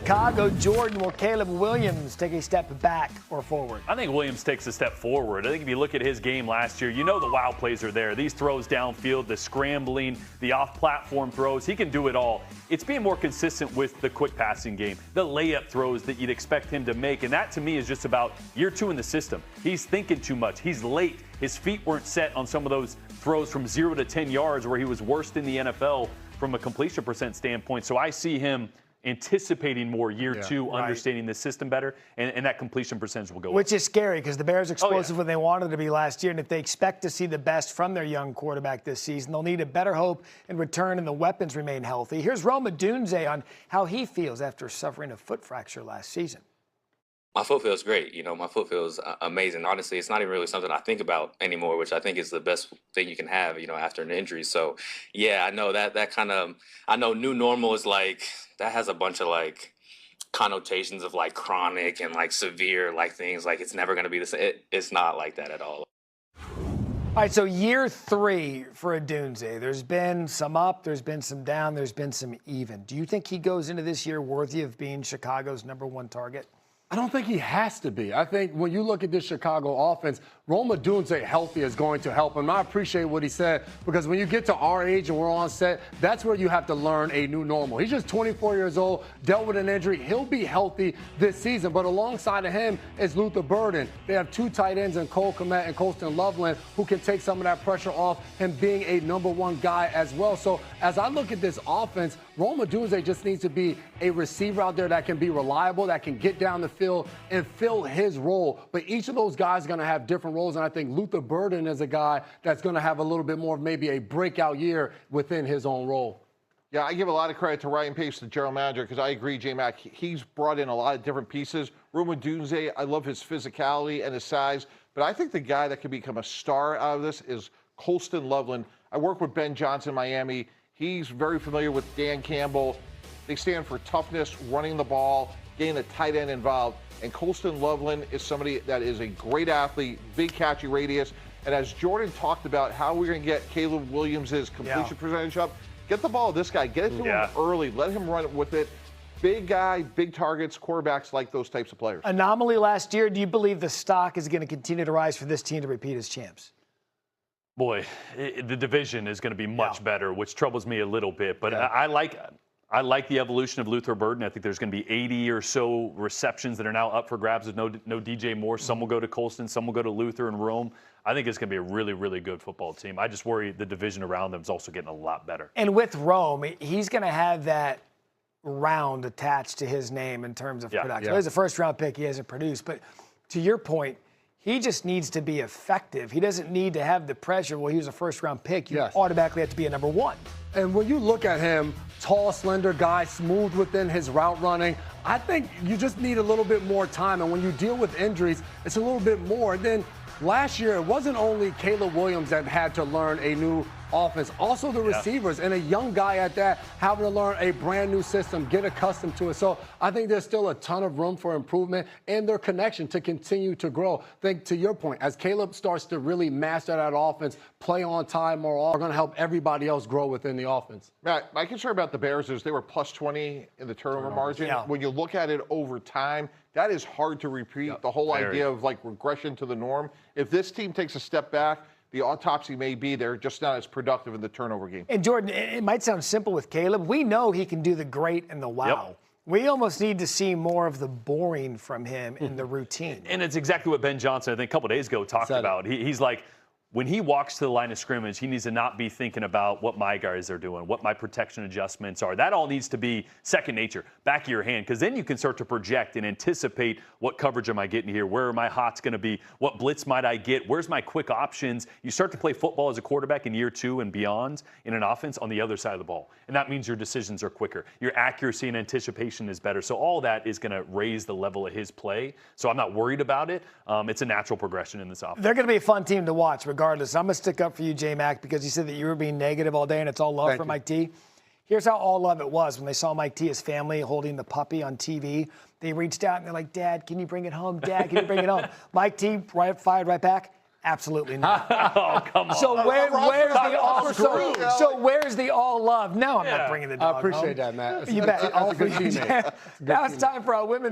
Chicago, Jordan, will Caleb Williams take a step back or forward? I think Williams takes a step forward. I think if you look at his game last year, you know the wow plays are there. These throws downfield, the scrambling, the off-platform throws, he can do it all. It's being more consistent with the quick passing game, the layup throws that you'd expect him to make. And that, to me, is just about year 2 in the system. He's thinking too much. He's late. His feet weren't set on some of those throws from 0 to 10 yards where he was worst in the NFL from a completion percent standpoint. So I see him anticipating more year 2, understanding the system better, and that completion percentage will go Which up. is scary because the Bears explosive when they wanted to be last year, and if they expect to see the best from their young quarterback this season, they'll need a better hope in return and the weapons remain healthy. Here's Rome Odunze on how he feels after suffering a foot fracture last season. My foot feels great. My foot feels amazing. Honestly, it's not even really something I think about anymore, which I think is the best thing you can have, after an injury. So, yeah, I know that kind of, I know new normal is like, that has a bunch of like connotations of like chronic and like severe like things. Like it's never going to be the same. It's not like that at all. All right, so year 3 for Odunze. There's been some up, there's been some down, there's been some even. Do you think he goes into this year worthy of being Chicago's #1 target? I don't think he has to be. I think when you look at this Chicago offense, Rome Odunze healthy is going to help him. I appreciate what he said because when you get to our age and we're on set, that's where you have to learn a new normal. He's just 24 years old, dealt with an injury. He'll be healthy this season, but alongside of him is Luther Burden. They have 2 tight ends in Cole Kmet and Colston Loveland who can take some of that pressure off him being a #1 guy as well. So as I look at this offense, Rome Odunze just needs to be a receiver out there that can be reliable, that can get down the field and fill his role. But each of those guys are going to have different roles, and I think Luther Burden is a guy that's going to have a little bit more of maybe a breakout year within his own role. Yeah, I give a lot of credit to Ryan Pace, the general manager, because I agree, J-Mac, he's brought in a lot of different pieces. Rome Odunze, I love his physicality and his size, but I think the guy that could become a star out of this is Colston Loveland. I work with Ben Johnson in Miami. He's very familiar with Dan Campbell. They stand for toughness, running the ball, getting the tight end involved. And Colston Loveland is somebody that is a great athlete, big catchy radius. And as Jordan talked about how we're going to get Caleb Williams' completion percentage up, get the ball to this guy, get it to him early, let him run with it. Big guy, big targets, quarterbacks like those types of players. Anomaly last year, do you believe the stock is going to continue to rise for this team to repeat as champs? Boy, the division is going to be much better, which troubles me a little bit. But I like the evolution of Luther Burden. I think there's going to be 80 or so receptions that are now up for grabs with no DJ Moore. Some will go to Colston, some will go to Luther and Rome. I think it's going to be a really, really good football team. I just worry the division around them is also getting a lot better. And with Rome, he's going to have that round attached to his name in terms of production. Yeah. He's a first-round pick. He hasn't produced. But to your point, he just needs to be effective. He doesn't need to have the pressure. Well, he was a first-round pick. You automatically have to be a #1. And when you look at him, tall, slender guy, smooth within his route running, I think you just need a little bit more time. And when you deal with injuries, it's a little bit more. And then last year, it wasn't only Caleb Williams that had to learn a new offense, also the receivers, and a young guy at that having to learn a brand new system, get accustomed to it. So I think there's still a ton of room for improvement and their connection to continue to grow. I think to your point, as Caleb starts to really master that offense, play on time more, are going to help everybody else grow within the offense. Matt, my concern about the Bears is they were plus 20 in the turnover margin. Yeah. When you look at it over time, that is hard to repeat. The whole idea of like regression to the norm. If this team takes a step back, the autopsy may be they're just not as productive in the turnover game. And Jordan, it might sound simple with Caleb. We know he can do the great and the wow. We almost need to see more of the boring from him in the routine. And it's exactly what Ben Johnson, I think a couple days ago, talked about. He's like, when he walks to the line of scrimmage, he needs to not be thinking about what my guys are doing, what my protection adjustments are. That all needs to be second nature, back of your hand, because then you can start to project and anticipate what coverage am I getting here, where are my hots going to be, what blitz might I get, where's my quick options. You start to play football as a quarterback in year 2 and beyond in an offense on the other side of the ball. And that means your decisions are quicker. Your accuracy and anticipation is better. So all that is going to raise the level of his play. So I'm not worried about it. It's a natural progression in this offense. They're going to be a fun team to watch, regardless. I'm going to stick up for you, J-Mac, because you said that you were being negative all day and it's all love for Mike T. Here's how all love it was when they saw Mike T, his family, holding the puppy on TV. They reached out and they're like, Dad, can you bring it home? Dad, can you bring it home? Mike T fired right back. Absolutely not. Oh, come on. So where's the all? screwed. So where's the all love? No, I'm not bringing the dog I appreciate home. that, Matt. You bet. That's a good teammate. Now it's time for our women's